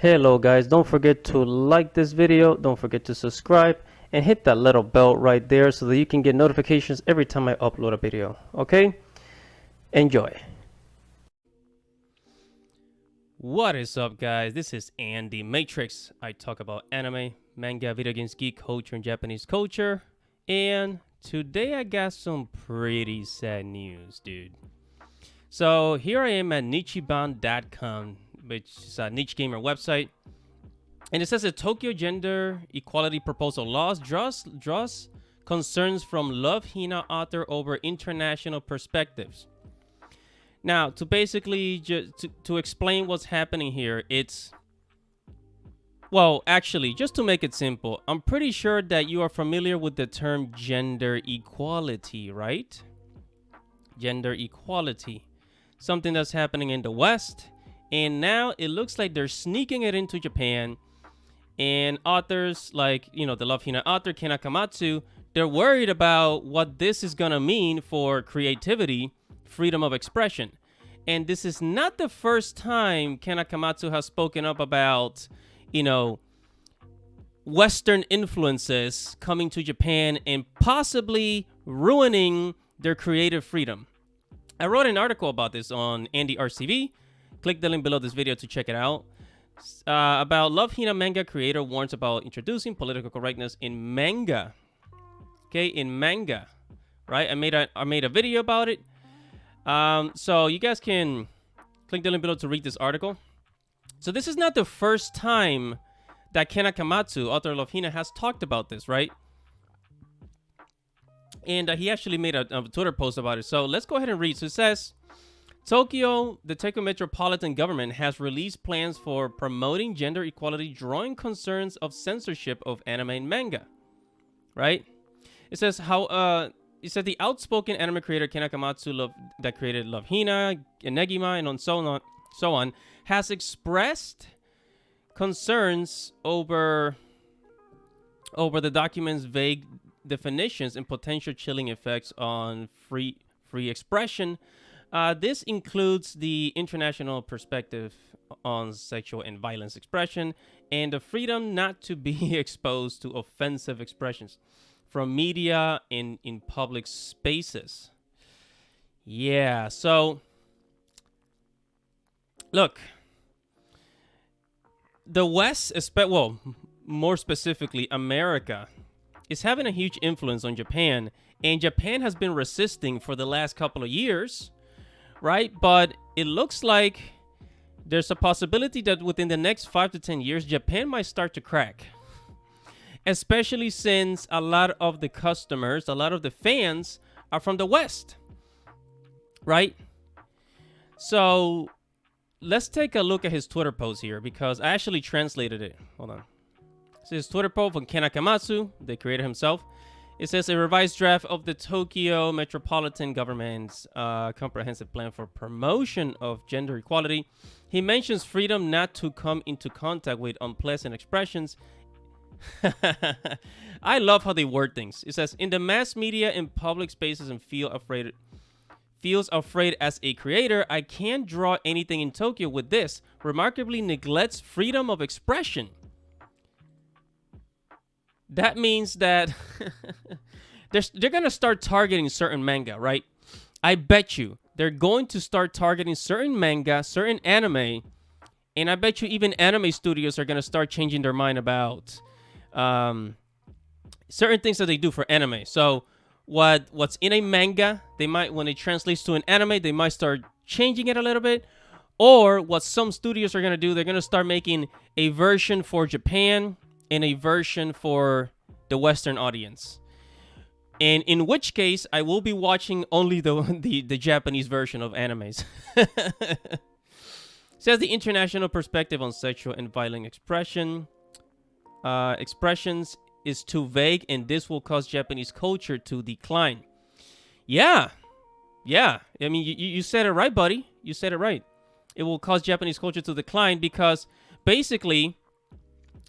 Hello guys, don't forget to like this video, don't forget to subscribe, and hit that little bell right there so that you can get notifications every time I upload a video. Okay? Enjoy. What is up guys? This is Andy Matrix. I talk about anime, manga, video games, geek culture, and Japanese culture. And today I got some pretty sad news, dude. So here I am at nichiban.com, which is a niche gamer website. And it says a Tokyo gender equality proposal laws draws concerns from Love Hina author over international perspectives. Now, to basically to explain what's happening here, actually, just to make it simple, I'm pretty sure that you are familiar with the term gender equality, right? Gender equality. Something that's happening in the West, and now it looks like they're sneaking it into Japan. And authors like, the Love Hina author, Ken Akamatsu, they're worried about what this is gonna mean for creativity, freedom of expression. And this is not the first time Ken Akamatsu has spoken up about, Western influences coming to Japan and possibly ruining their creative freedom. I wrote an article about this on Andy RCV. Click the link below this video to check it out. About Love Hina Manga creator warns about introducing political correctness in manga. Okay, in manga, right? I made a video about it. So you guys can click the link below to read this article. So this is not the first time that Ken Akamatsu, author of Love Hina, has talked about this, right? And he actually made a Twitter post about it. So let's go ahead and read. So it says, the Tokyo metropolitan government has released plans for promoting gender equality, drawing concerns of censorship of anime and manga. Right? It says the outspoken anime creator Ken Akamatsu that created Love Hina, Negima, and so on, has expressed concerns over the document's vague definitions and potential chilling effects on free expression. This includes the international perspective on sexual and violence expression and the freedom not to be exposed to offensive expressions from media in public spaces. Yeah, so look, the West, more specifically America, is having a huge influence on Japan, and Japan has been resisting for the last couple of years, right? But it looks like there's a possibility that within the next 5 to 10 years, Japan might start to crack, especially since a lot of the customers, a lot of the fans are from the West, right? So let's take a look at his Twitter post here, because I actually translated it. Hold on. So his Twitter post from Ken Akamatsu, the creator himself. It says a revised draft of the Tokyo metropolitan government's comprehensive plan for promotion of gender equality. He mentions freedom not to come into contact with unpleasant expressions. I love how they word things. It says, in the mass media and public spaces and feels afraid as a creator, I can't draw anything in Tokyo with this. Remarkably neglects freedom of expression. That means that they're going to start targeting certain manga, right? I bet you they're going to start targeting certain manga, certain anime, and I bet you even anime studios are going to start changing their mind about certain things that they do for anime. So what's in a manga, they might, when it translates to an anime, they might start changing it a little bit. Or what some studios are going to do, they're going to start making a version for Japan and a version for the Western audience. And in which case, I will be watching only the Japanese version of animes. Says the international perspective on sexual and violent expressions is too vague, and this will cause Japanese culture to decline. Yeah. I mean, you said it right, buddy. You said it right. It will cause Japanese culture to decline because basically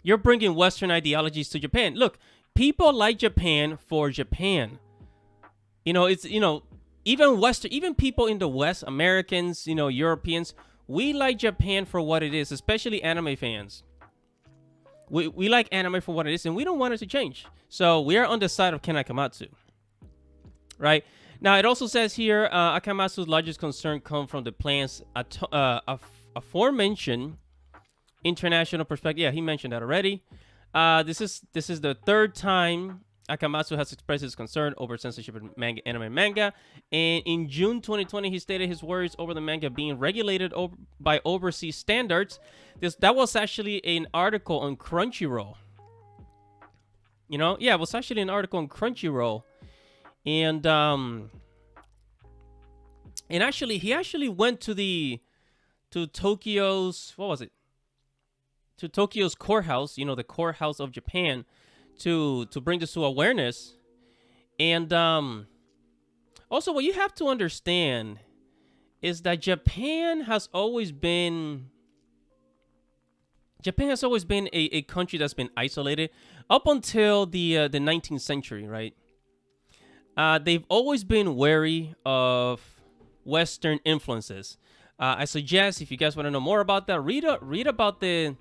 you're bringing Western ideologies to Japan. Look, people like Japan for Japan. Even people in the West, Americans, Europeans, we like Japan for what it is, especially anime fans. We like anime for what it is, and we don't want it to change. So we are on the side of Ken Akamatsu, right? Now, it also says here, Akamatsu's largest concern come from the plan's aforementioned international perspective. Yeah, he mentioned that already. This is the third time Akamatsu has expressed his concern over censorship in anime and manga. And in June 2020, he stated his worries over the manga being regulated by overseas standards. That was actually an article on Crunchyroll. You know, yeah, it was actually an article on Crunchyroll. And actually, he actually went to Tokyo's, what was it? To Tokyo's courthouse, you know, the courthouse of Japan, to bring this to awareness. And also, what you have to understand is that Japan has always been a country that's been isolated up until the 19th century, right? They've always been wary of Western influences. I suggest, if you guys want to know more about that, read about the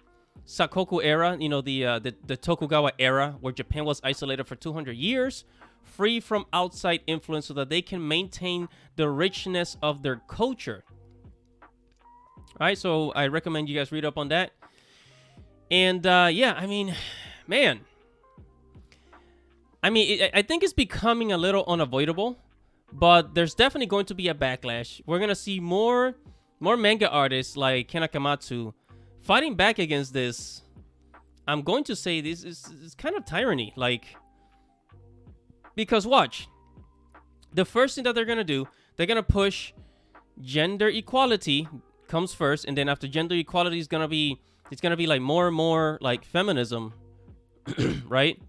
Sakoku era, you know, the Tokugawa era, where Japan was isolated for 200 years, free from outside influence, so that they can maintain the richness of their culture. All right, so I recommend you guys read up on that. And yeah, I mean, man, I think it's becoming a little unavoidable, but there's definitely going to be a backlash. We're gonna see more manga artists like Ken Akamatsu fighting back against this. I'm going to say this is kind of tyranny, like, because watch, the first thing that they're gonna do, they're gonna push gender equality comes first, and then after gender equality is gonna be, it's gonna be like more and more like feminism, right?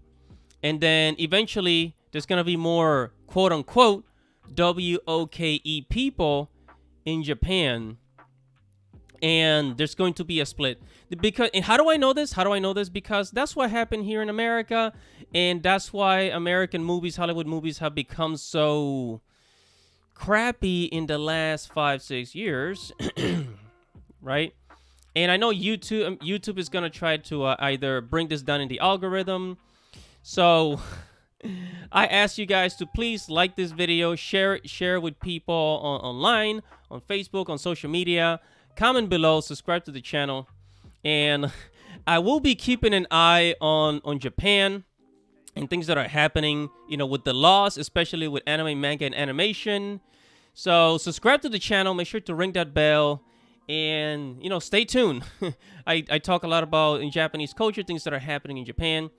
And then eventually there's gonna be more quote unquote WOKE people in Japan. And there's going to be a split. Because, and how do I know this? Because that's what happened here in America. And that's why American movies, Hollywood movies, have become so crappy in the last 5-6 years. Right? And I know YouTube is going to try to either bring this down in the algorithm. So I ask you guys to please like this video, share it with people online, on Facebook, on social media. Comment below, subscribe to the channel, and I will be keeping an eye on Japan and things that are happening, you know, with the laws, especially with anime, manga, and animation. So subscribe to the channel, make sure to ring that bell, and, you know, stay tuned. I talk a lot about in Japanese culture, things that are happening in Japan.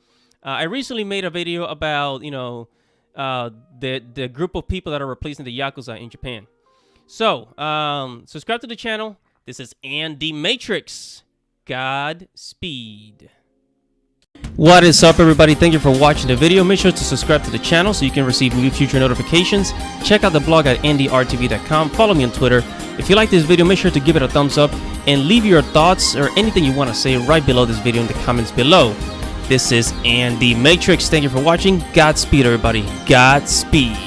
I recently made a video about, you know, the group of people that are replacing the Yakuza in Japan. So subscribe to the channel. This is Andy Matrix. Godspeed. What is up, everybody? Thank you for watching the video. Make sure to subscribe to the channel so you can receive new future notifications. Check out the blog at andyrtv.com. Follow me on Twitter. If you like this video, make sure to give it a thumbs up and leave your thoughts or anything you want to say right below this video in the comments below. This is Andy Matrix. Thank you for watching. Godspeed, everybody. Godspeed.